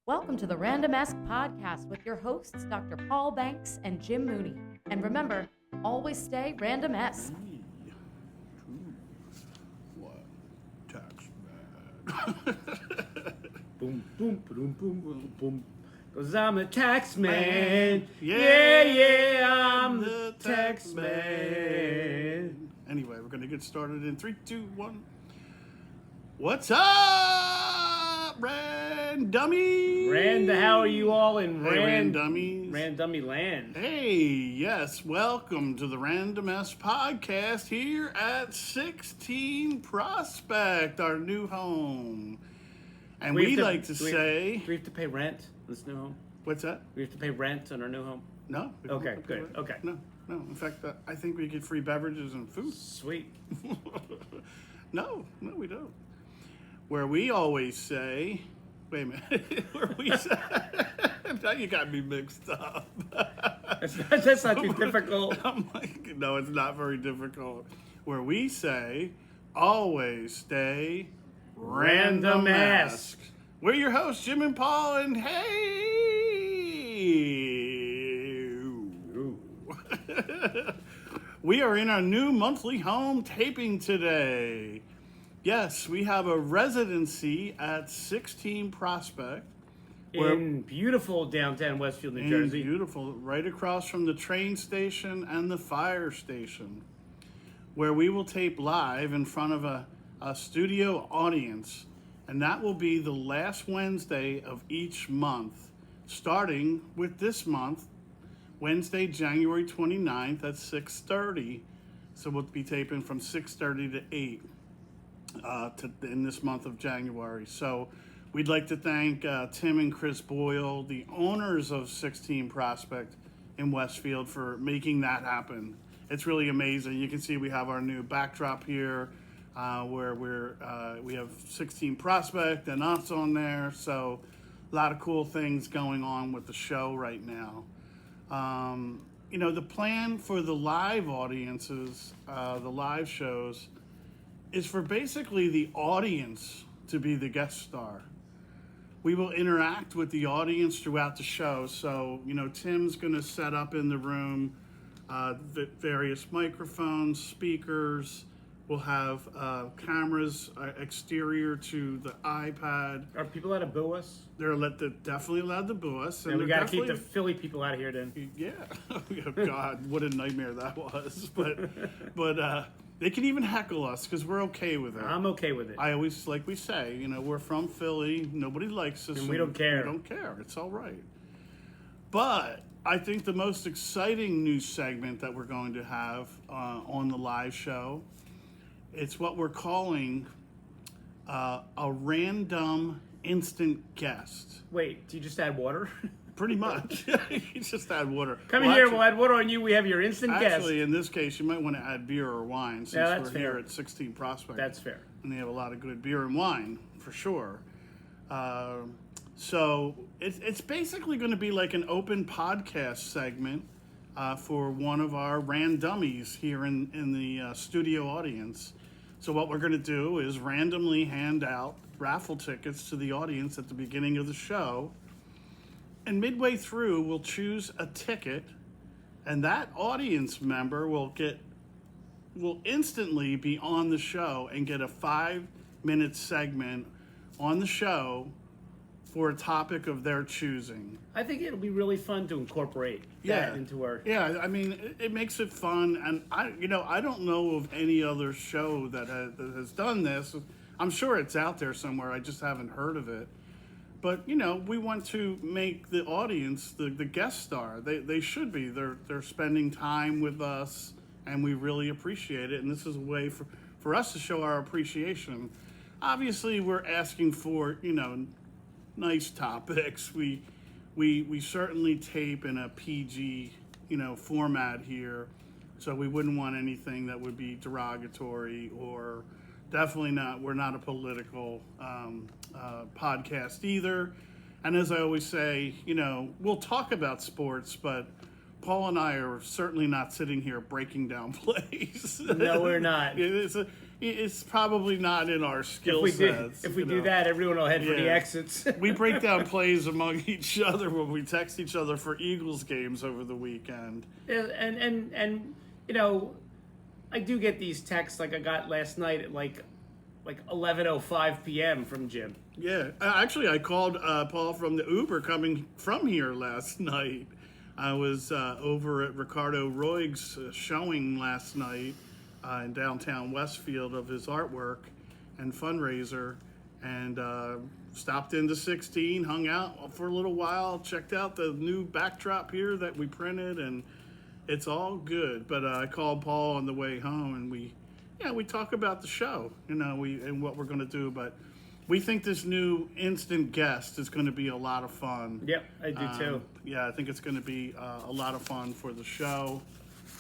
Welcome to the Randumbesque Podcast with your hosts, Dr. Paul Banks and Jim Mooney. And remember, always stay Randumbesque. What? Tax man. Boom, boom, boom, boom, boom, boom. Cause I'm a tax man. Yeah, I'm the tax man. Anyway, we're gonna get started in 3, 2, 1. What's up, Randummies? How are you all in Randummies? Randummy land? Hey, yes, welcome to the Randumbesque Podcast here at 16 Prospect, our new home. And we like to say... Do we have to pay rent in this new home? What's that? We have to pay rent on our new home? No. we don't Okay, have to pay good. rent. Okay. No. In fact, I think we get free beverages and food. Sweet. No, we don't. Where we always say... Wait a minute. Where we say... Now you got me mixed up. That's not too difficult. I'm like, no, it's not very difficult. Where we say, always stay Randumbesque. We're your hosts, Jim and Paul, and we are in our new monthly home taping today. Yes, we have a residency at 16 Prospect. In beautiful downtown Westfield, New Jersey. Beautiful, right across from the train station and the fire station, where we will tape live in front of a studio audience. And that will be the last Wednesday of each month, starting with this month, Wednesday, January 29th at 6:30. So we'll be taping from 6:30 to 8 in this month of January. So we'd like to thank Tim and Chris Boyle, the owners of 16 Prospect in Westfield, for making that happen. It's really amazing. You can see we have our new backdrop here, where we have 16 Prospect and us on there. So a lot of cool things going on with the show right now. The plan for the live audiences, the live shows, is for basically the audience to be the guest star. We will interact with the audience throughout the show. So, Tim's going to set up in the room various microphones, speakers. We'll have cameras exterior to the iPad. Are people allowed to boo us? They're definitely allowed to boo us. And we got to keep the Philly people out of here then. Yeah. Oh, God, what a nightmare that was. But they can even heckle us because we're okay with it. I'm okay with it. I always, like we say, we're from Philly. Nobody likes us. And we don't care. We don't care. It's all right. But I think the most exciting new segment that we're going to have on the live show, it's what we're calling a random instant guest. Wait, do you just add water? Pretty much. You just add water. Come here, we'll add water on you. We have your instant guest. Actually, in this case, you might want to add beer or wine since we're here at 16 Prospect. That's fair. And they have a lot of good beer and wine, for sure. So it's basically going to be like an open podcast segment for one of our Randummies here in the studio audience. So what we're going to do is randomly hand out raffle tickets to the audience at the beginning of the show. And midway through, we'll choose a ticket, and that audience member will instantly be on the show and get a 5-minute segment on the show for a topic of their choosing. I think it'll be really fun to incorporate that into our... Yeah, I mean, it makes it fun, and I don't know of any other show that has done this. I'm sure it's out there somewhere, I just haven't heard of it. But, we want to make the audience the guest star. They should be. They're spending time with us, and we really appreciate it. And this is a way for us to show our appreciation. Obviously, we're asking for, nice topics. We certainly tape in a PG, format here. So we wouldn't want anything that would be derogatory or... Definitely not. We're not a political podcast either. And as I always say, we'll talk about sports, but Paul and I are certainly not sitting here breaking down plays. No, we're not. it's probably not in our skill sets. If we do that, everyone will head for the exits. We break down plays among each other when we text each other for Eagles games over the weekend. And I do get these texts like I got last night at like 11:05 p.m. from Jim. Yeah, actually, I called Paul from the Uber coming from here last night. I was over at Ricardo Roig's showing last night in downtown Westfield of his artwork and fundraiser, and stopped into 16, hung out for a little while, checked out the new backdrop here that we printed, and it's all good. But I called Paul on the way home, and we talk about the show, and what we're going to do. But we think this new instant guest is going to be a lot of fun. Yep, I do too. Yeah, I think it's going to be a lot of fun for the show.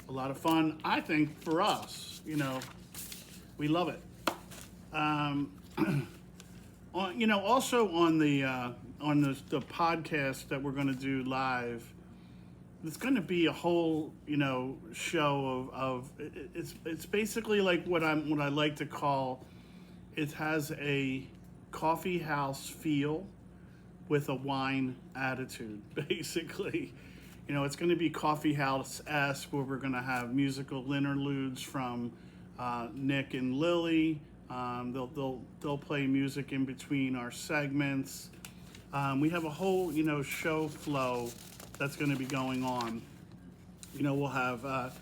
A lot of fun, I think, for us. We love it. Also on the podcast that we're going to do live, it's going to be a whole show of it's basically like what I like to call, it has a coffee house feel with a wine attitude, basically. It's going to be coffee house-esque, where we're going to have musical interludes from Nick and Lily. They'll play music in between our segments. We have a whole show flow that's going to be going on. We'll have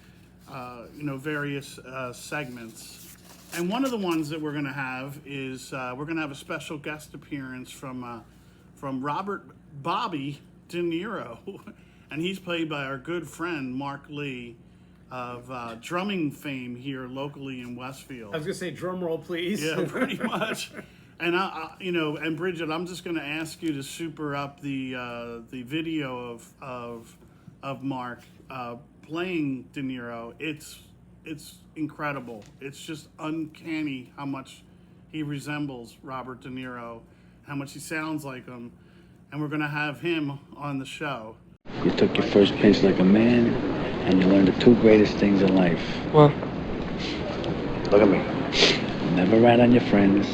various segments, and one of the ones that we're going to have is we're going to have a special guest appearance from Robert Bobby De Niro, and he's played by our good friend Mark Lee of drumming fame here locally in Westfield. I was going to say drum roll, please. Yeah, pretty much. And and Bridget, I'm just going to ask you to super up the video of Mark playing De Niro. It's incredible. It's just uncanny how much he resembles Robert De Niro, how much he sounds like him, and we're going to have him on the show. You took your first pace like a man, and you learned the two greatest things in life. Well, Look at me. Never rat on your friends,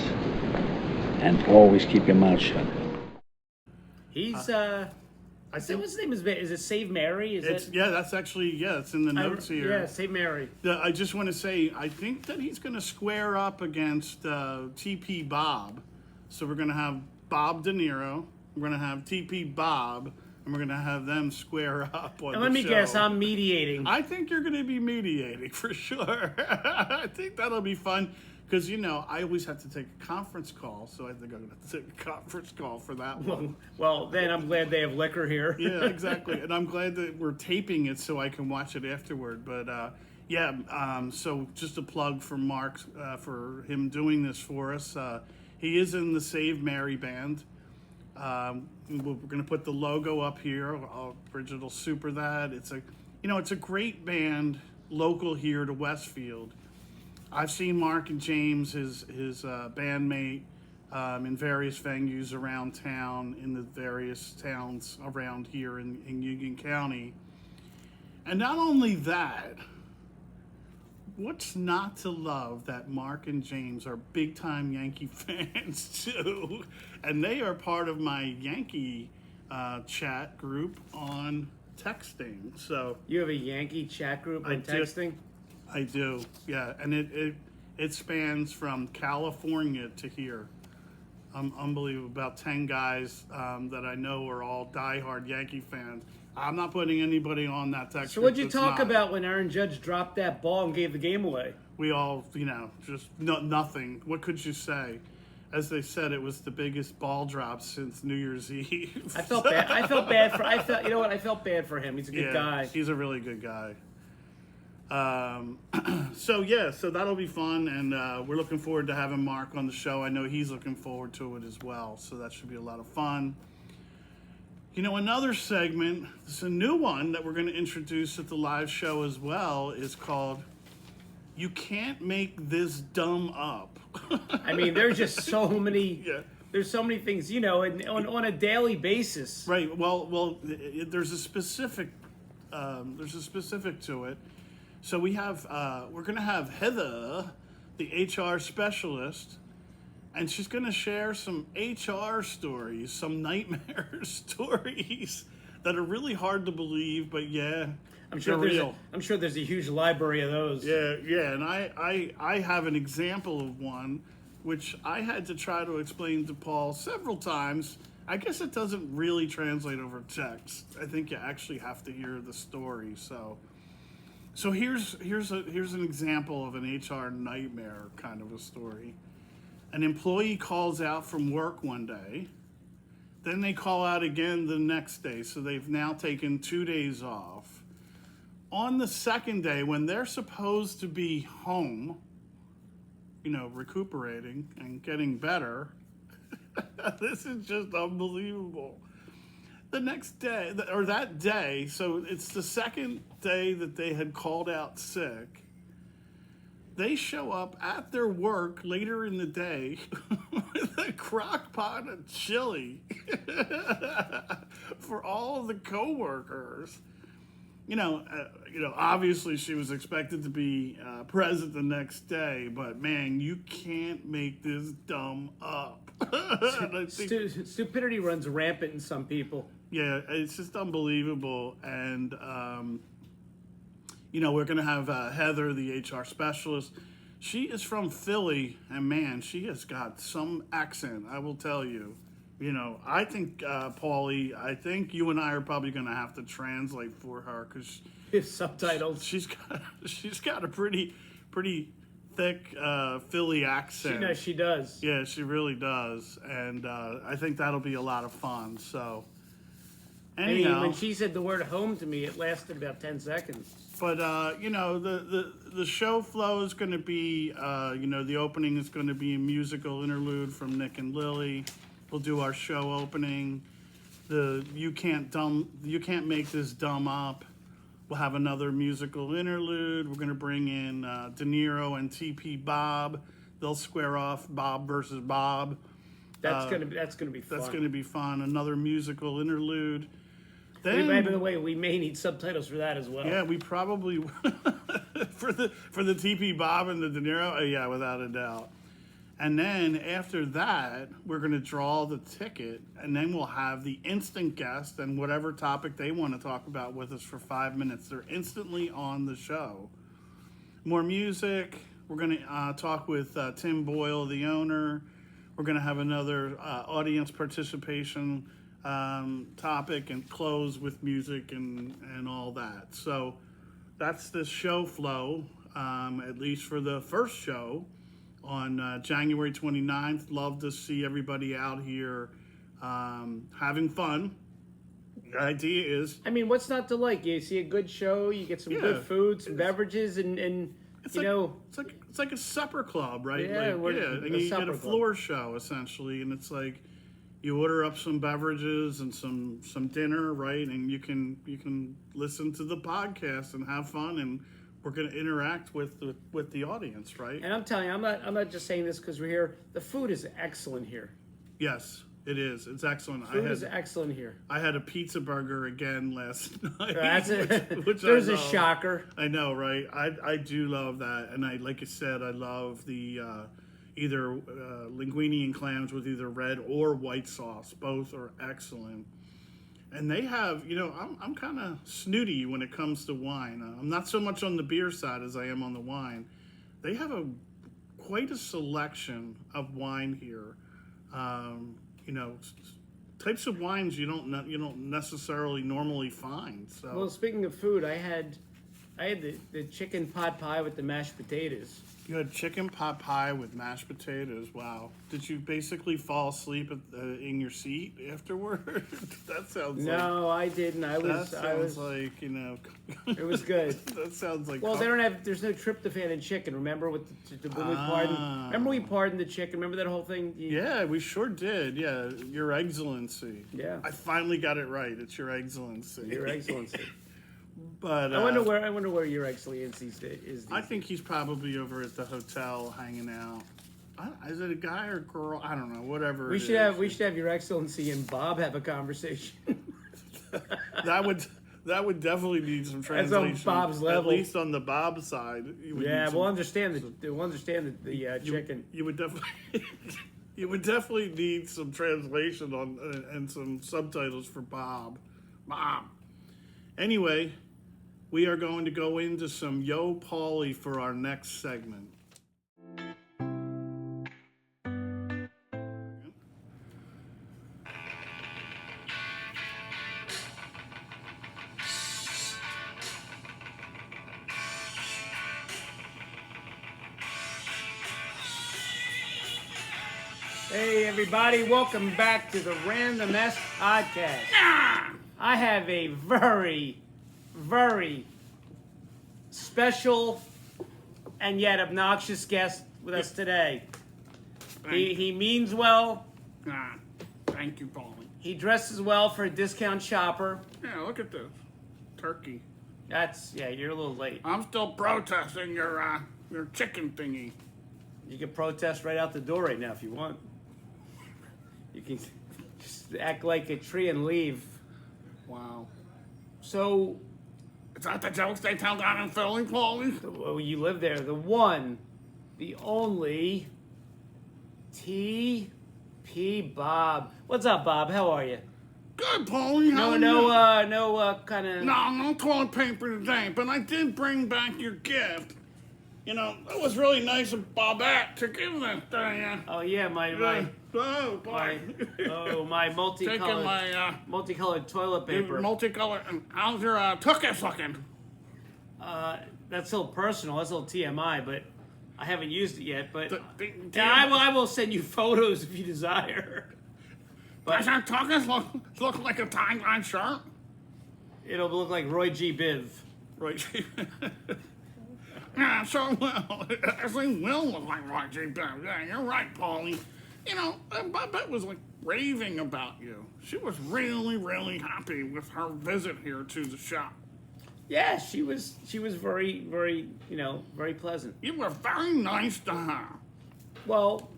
and always keep your mouth shut. He's I think his name is it Save Mary? That's actually it's in the notes here. Yeah, Save Mary. I just want to say, I think that he's going to square up against TP Bob. So we're going to have Bob De Niro, we're going to have TP Bob, and we're going to have them square up on the show. Let me guess, I'm mediating. I think you're going to be mediating for sure. I think that'll be fun. Because, I always have to take a conference call, so I think I'm going to have to take a conference call for that one. Well, then I'm glad they have liquor here. Yeah, exactly. And I'm glad that we're taping it so I can watch it afterward. But, so just a plug for Mark for him doing this for us. He is in the Save Mary band. We're going to put the logo up here. Bridget will super that. It's a great band local here to Westfield. I've seen Mark and James, his bandmate, in various venues around town, in the various towns around here in Union County. And not only that, what's not to love that Mark and James are big-time Yankee fans too, and they are part of my Yankee chat group on texting. So you have a Yankee chat group on texting? I do, yeah, and it spans from California to here. Unbelievable. About 10 guys that I know are all diehard Yankee fans. I'm not putting anybody on that text. So what'd you talk about when Aaron Judge dropped that ball and gave the game away? We all, just nothing. What could you say? As they said, it was the biggest ball drop since New Year's Eve. I felt bad. I felt bad for him. He's a good guy. He's a really good guy. So that'll be fun, and we're looking forward to having Mark on the show. I know he's looking forward to it as well, so that should be a lot of fun. Another segment, it's a new one that we're going to introduce at the live show as well, is called You Can't Make This Dumb Up. I mean, there's just so many there's so many things, on a daily basis. Right. Well, there's a specific to it. So we're going to have Heather the HR specialist, and she's going to share some HR stories, some nightmare stories that are really hard to believe, but yeah, I'm sure they're real. I'm sure there's a huge library of those. Yeah, and I have an example of one, which I had to try to explain to Paul several times. I guess it doesn't really translate over text. I think you actually have to hear the story. So here's an example of an HR nightmare kind of a story. An employee calls out from work one day, then they call out again the next day. So they've now taken 2 days off. On the second day, when they're supposed to be home, recuperating and getting better, this is just unbelievable. The next day, or that day, so it's the second day that they had called out sick. They show up at their work later in the day with a crock pot of chili for all of the coworkers. Obviously she was expected to be present the next day, but man, you can't make this dumb up. Stupidity runs rampant in some people. Yeah, it's just unbelievable. And, we're going to have Heather, the HR specialist. She is from Philly, and man, she has got some accent, I will tell you. I think, Paulie, I think you and I are probably going to have to translate for her because subtitles. She's got a pretty thick Philly accent. She does. Yeah, she really does, and I think that'll be a lot of fun. So, anyhow, when she said the word "home" to me, it lasted about 10 seconds. But the show flow is going to be, the opening is going to be a musical interlude from Nick and Lily. We'll do our show opening. You can't make this dumb up. We'll have another musical interlude. We're going to bring in De Niro and TP Bob. They'll square off Bob versus Bob. That's gonna be fun. That's gonna be fun. Another musical interlude. Then, by the way, we may need subtitles for that as well. Yeah, we probably for the TP Bob and the De Niro. Yeah, without a doubt. And then after that, we're going to draw the ticket, and then we'll have the instant guest and whatever topic they want to talk about with us for 5 minutes. They're instantly on the show. More music. We're going to talk with Tim Boyle, the owner. We're going to have another audience participation topic and close with music and all that. So that's the show flow, at least for the first show. On January 29th, love to see everybody out here having fun. The idea is... what's not to like? You see a good show, you get some good food, some beverages, and It's like a supper club, right? Yeah, and you get a floor show, essentially, and it's like you order up some beverages and some dinner, right? And you can listen to the podcast and have fun, and we're going to interact with the audience, right? And I'm telling you, I'm not just saying this because we're here. The food is excellent here. Yes, it is. It's excellent. Food is excellent here. I had a pizza burger again last night. That's which There's a shocker. I know, right? I do love that, and like I said, I love the either linguine and clams with either red or white sauce. Both are excellent. And they have, I'm kind of snooty when it comes to wine. I'm not so much on the beer side as I am on the wine. They have quite a selection of wine here. Types of wines you don't necessarily normally find. So. Well, speaking of food, I had the chicken pot pie with the mashed potatoes. You had chicken pot pie with mashed potatoes. Wow. Did you basically fall asleep in your seat afterward? That sounds No, I didn't. It was good. That sounds like... Well, there's no tryptophan in chicken. Remember when we pardoned the chicken? Remember that whole thing? Yeah, we sure did. Yeah, Your Excellency. Yeah. I finally got it right. It's Your Excellency. Your Excellency. But I wonder where Your Excellency is. I think he's probably over at the hotel hanging out. Is it a guy or girl? I don't know. Whatever. We should have Your Excellency and Bob have a conversation. that That would definitely need some That's translation. on Bob's level. At least on the Bob side. We'll understand the chicken. You would definitely... You would definitely need some translation on and some subtitles for Bob. Anyway, we are going to go into some Yo Paulie for our next segment. Hey everybody, welcome back to the Randumbesque Podcast. I have a very, very special and yet obnoxious guest with us today. He means well. Thank you, Paulie. He dresses well for a discount shopper. Yeah, look at this. Turkey. You're a little late. I'm still protesting your chicken thingy. You can protest right out the door right now if you want. You can just act like a tree and leave. Wow. So, Is that the jokes they tell down in Philly, Paulie? well, you live there. The one, the only, T.P. Bob. What's up, Bob? How are you? Good, Paulie. How are you? No toilet paper today, but I did bring back your gift. You know, it was really nice of Bobette to give that to you. Oh yeah, my multicolored toilet paper. Multicolored. And how's your tuchus looking? That's a little personal. That's a little TMI, but I haven't used it yet. But I I will send you photos if you desire. Does that tuchus look like a tie-dye shirt? It'll look like Roy G. Biv. Right. Yeah, so well. It actually will look like Roy G. Biv. Yeah, you're right, Paulie. You know, Bobette was like raving about you. She was really, really happy with her visit here to the shop. Yeah, she was very, very, very pleasant. You were very nice to her. Well,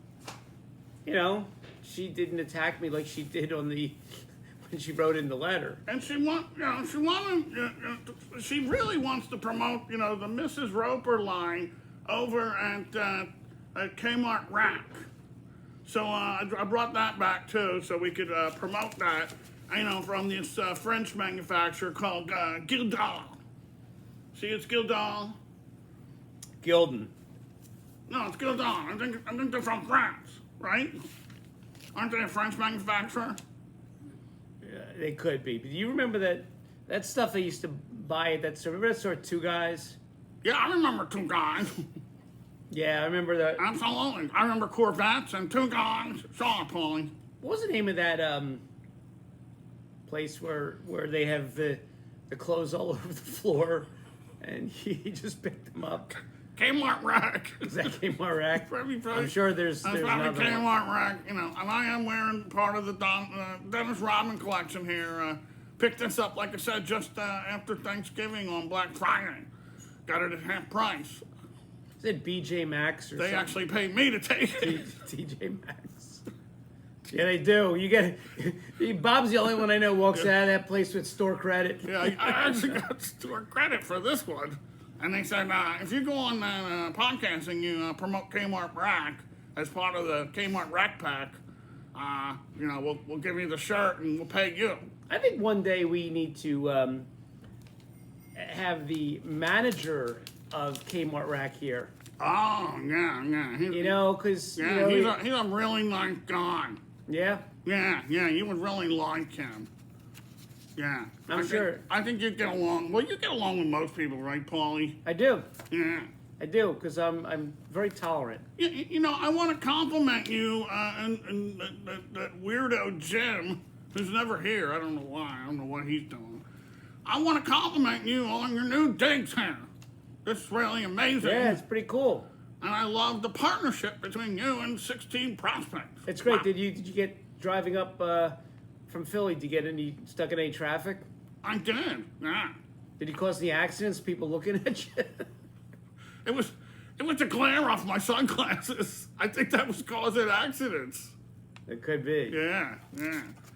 she didn't attack me like she did when she wrote in the letter. And she really wants to promote, the Mrs. Roper line over at Kmart Rack. So I brought that back too, so we could promote that, from this French manufacturer called Gildan. See, it's Gildan. Gildan. No, it's Gildan. I think they're from France, right? Aren't they a French manufacturer? They could be. But do you remember that stuff they used to buy at that store? Remember that store, Two Guys? Yeah, I remember Two Guys. Yeah, I remember that. Absolutely. I remember Corvettes and Two Guys. Saw it, Paulie. What was the name of that place where they have the clothes all over the floor and he just picked them up? Kmart Rack. Is that Kmart Rack? Probably, I'm sure there's probably another Kmart Rack, and I am wearing part of the Dennis Rodman collection here. Picked this up, like I said, just after Thanksgiving on Black Friday. Got it at half price. Is it BJ Maxx or they something? actually paid me to take it. TJ Maxx. Yeah, they do. You get Bob's the only one I know walks out of that place with store credit. Yeah, I actually got store credit for this one. And they said, if you go on podcast and you promote Kmart Rack as part of the Kmart Rack Pack, we'll give you the shirt and we'll pay you. I think one day we need to have the manager of Kmart Rack here. Oh, yeah. Because... he's a really nice guy. Yeah? Yeah, you would really like him. Yeah. I'm sure. I think you'd get along. Well, you get along with most people, right, Paulie? I do. Yeah. I do, because I'm very tolerant. I want to compliment you and that weirdo Jim, who's never here. I don't know why. I don't know what he's doing. I want to compliment you on your new digs here. It's really amazing. Yeah, it's pretty cool. And I love the partnership between you and 16 Prospects. It's great. Wow. Did you get driving up from Philly? Did you get stuck in any traffic? I did. Yeah. Did you cause any accidents? People looking at you? It was the glare off my sunglasses. I think that was causing accidents. It could be. Yeah.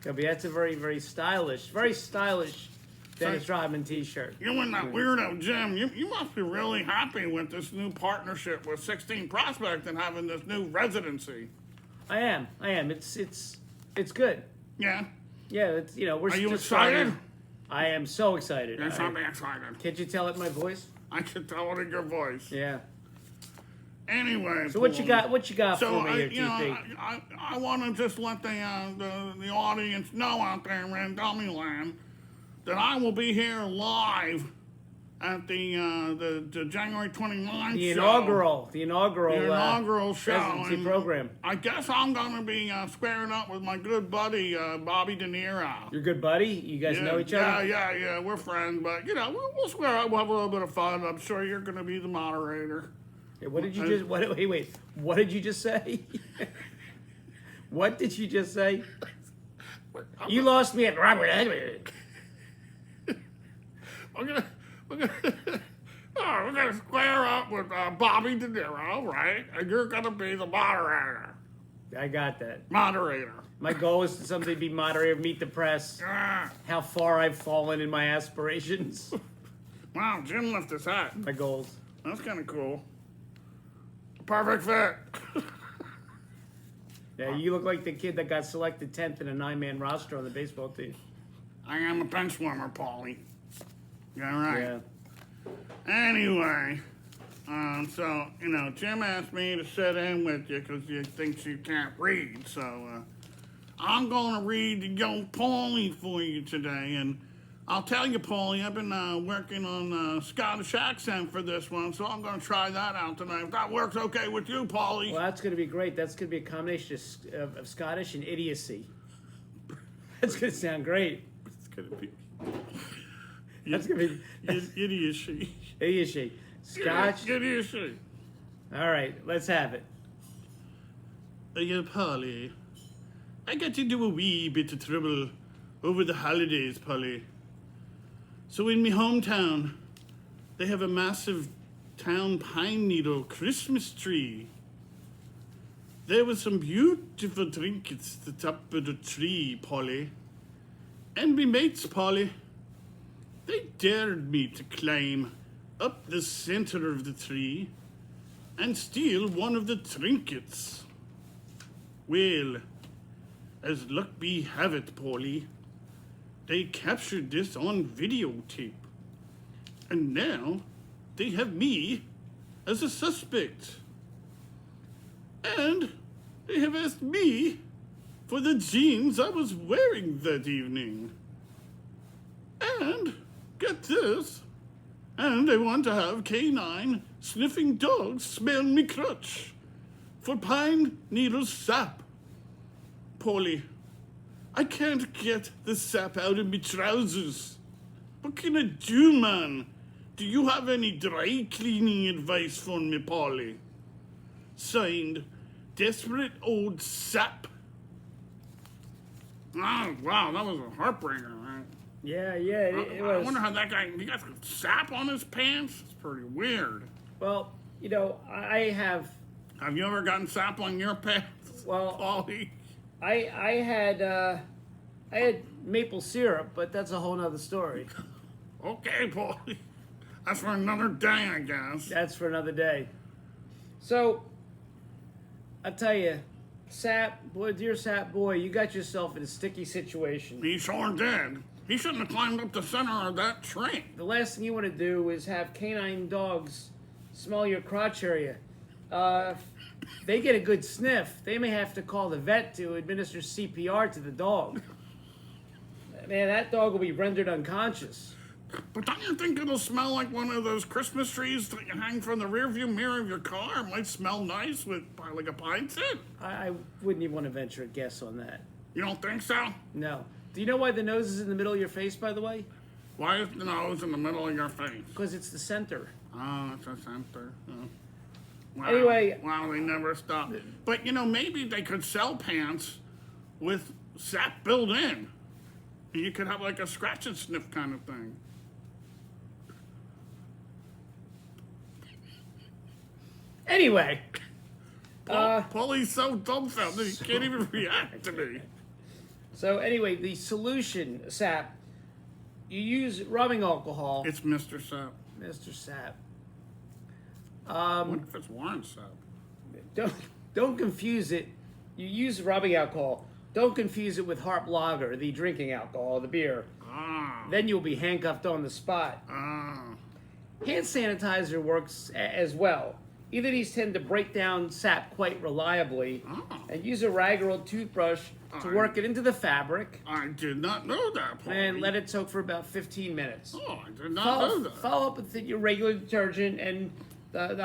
Could be. That's a very, very stylish Dennis Rodman T-shirt. You and that weirdo Jim, you must be really happy with this new partnership with 16 Prospect and having this new residency. I am. It's good. Yeah. Yeah, it's, we're Are you just excited? starting. I am so excited. You're so excited. Can't you tell it in my voice? I can tell it in your voice. Yeah. Anyway. So what you got? What you got So for me here, TP? I want to just let the audience know out there in Randumbesque Land that I will be here live at the January 29th The show. inaugural Show. residency And program. I guess I'm going to be squaring up with my good buddy, Bobby De Niro. Your good buddy? You guys know each other? Yeah, we're friends, but, we'll square up, we'll have a little bit of fun. I'm sure you're going to be the moderator. Hey, what did you just? Wait. What did you just say? What did you just say? You lost me at Robert Edwards. We're gonna square up with Bobby De Niro, right? And you're gonna be the moderator. I got that. Moderator. My goal is to someday be moderator, meet the press. How far I've fallen in my aspirations. Wow, Jim left his hat. My goals. That's kind of cool. Perfect fit. Yeah, you look like the kid that got selected 10th in a 9-man roster on the baseball team. I am a bench warmer, Paulie. Yeah, right. Yeah. Anyway, so, Jim asked me to sit in with you because he thinks you can't read. So, I'm going to read the young Paulie for you today. And I'll tell you, Paulie, I've been working on Scottish accent for this one, so I'm going to try that out tonight. If that works okay with you, Paulie. Well, that's going to be great. That's going to be a combination of Scottish and idiocy. That's going to sound great. It's going to be... That's going to be... Idiocy. Idiocy. Scotch? Idiocy. All right, let's have it. Yeah, Polly. I got into a wee bit of trouble over the holidays, Polly. So in my hometown, they have a massive town pine needle Christmas tree. There were some beautiful trinkets at the top of the tree, Polly. And me mates, Polly, they dared me to climb up the center of the tree and steal one of the trinkets. Well, as luck be have it, Paulie, they captured this on videotape. And now they have me as a suspect. And they have asked me for the jeans I was wearing that evening. And, get this, and they want to have canine sniffing dogs smell me crutch for pine needle sap. Paulie, I can't get the sap out of me trousers. What can I do, man? Do you have any dry cleaning advice for me, Paulie? Signed, Desperate Old Sap. Oh, wow, that was a heartbreaker, right? Yeah, it was. I wonder how that guy, he got sap on his pants? It's pretty weird. Well, I have... Have you ever gotten sap on your pants? Well, Paulie? I had maple syrup, but that's a whole nother story. Okay, Paulie. That's for another day, I guess. That's for another day. So, I tell you, dear Sap boy, you got yourself in a sticky situation. He sure did. He shouldn't have climbed up the center of that tree. The last thing you want to do is have canine dogs smell your crotch area. They get a good sniff. They may have to call the vet to administer CPR to the dog. Man, that dog will be rendered unconscious. But don't you think it'll smell like one of those Christmas trees that you hang from the rearview mirror of your car? It might smell nice with like a pine scent. I wouldn't even want to venture a guess on that. You don't think so? No. Do you know why the nose is in the middle of your face, by the way? Why is the nose in the middle of your face? Because it's the center. Oh, it's a center. Oh. Wow. Anyway. Wow, they never stop. But, maybe they could sell pants with sap built in. And you could have like a scratch and sniff kind of thing. Anyway. Paulie's so dumbfounded he can't even react to me. So anyway, the solution, Sap, You use rubbing alcohol. It's Mr. Sapp. Mr. Sapp. I wonder if it's Warren Sapp. Don't confuse it. You use rubbing alcohol. Don't confuse it with Harp Lager, the drinking alcohol, the beer. Then you'll be handcuffed on the spot. Hand sanitizer works as well. Either these tend to break down sap quite reliably, and use a rag or old toothbrush to work it into the fabric. I did not know that, Paul. And let it soak for about 15 minutes. Oh, I did not know that. Follow up with your regular detergent and the